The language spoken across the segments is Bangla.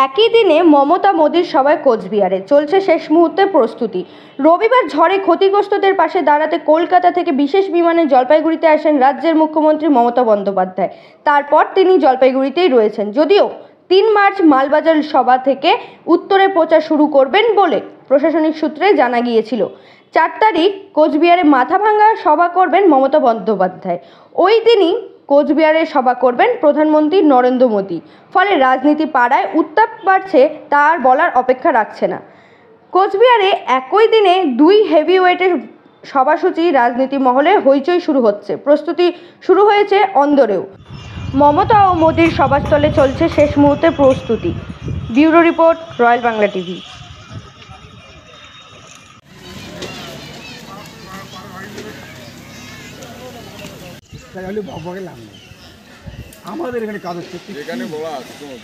একই দিনে মমতা মোদির সভায় কোচবিহারে চলছে শেষ মুহূর্তের প্রস্তুতি। রবিবার ঝড়ে ক্ষতিগ্রস্তদের পাশে দাঁড়াতে কলকাতা থেকে বিশেষ বিমানে জলপাইগুড়িতে আসেন রাজ্যের মুখ্যমন্ত্রী মমতা বন্দ্যোপাধ্যায়। তারপর তিনি জলপাইগুড়িতেই রয়েছেন, যদিও 3 মার্চ মালবাজার সভা থেকে উত্তরে প্রচার শুরু করবেন বলে প্রশাসনিক সূত্রে জানা গিয়েছিল। 4 তারিখ কোচবিহারে মাথাভাঙ্গা সভা করবেন মমতা বন্দ্যোপাধ্যায়। ওই দিনই কোচবিহারে সভা করবেন প্রধানমন্ত্রী নরেন্দ্র মোদী। ফলে রাজনীতি পাড়ায় উত্তাপ বাড়ছে, তা আর বলার অপেক্ষা রাখছে না। কোচবিহারে একই দিনে 2 হেভিওয়েটের সভাসূচি, রাজনীতি মহলে হইচই শুরু হচ্ছে। প্রস্তুতি শুরু হয়েছে অন্দরেও। মমতা ও মোদীর সভাস্থলে চলছে শেষ মুহূর্তের প্রস্তুতি। Bureau report, royal Bangla TV. আমাদের এখানে কাজ হচ্ছে,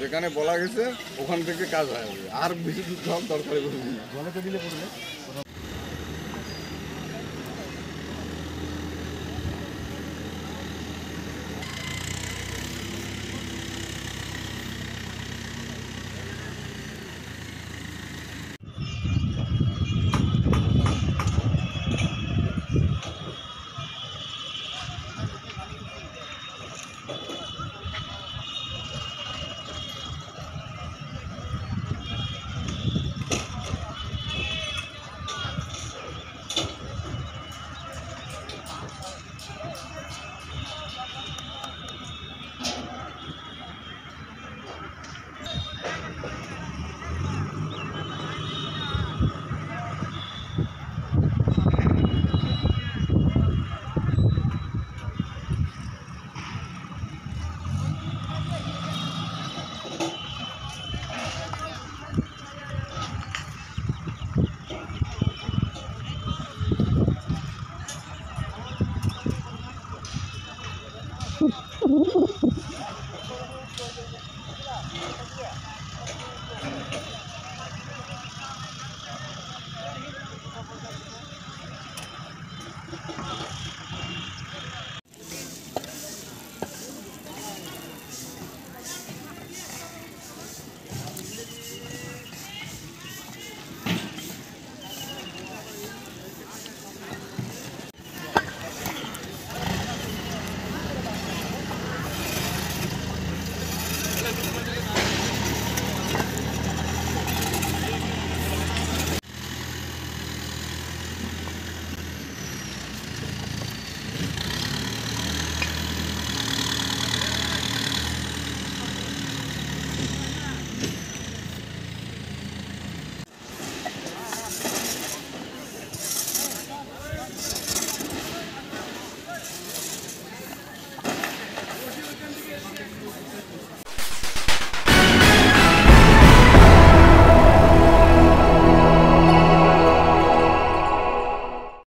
যেখানে বলা গেছে ওখান থেকে কাজ হয়, আর বেশি দরকার জলে তো দিলে পড়লে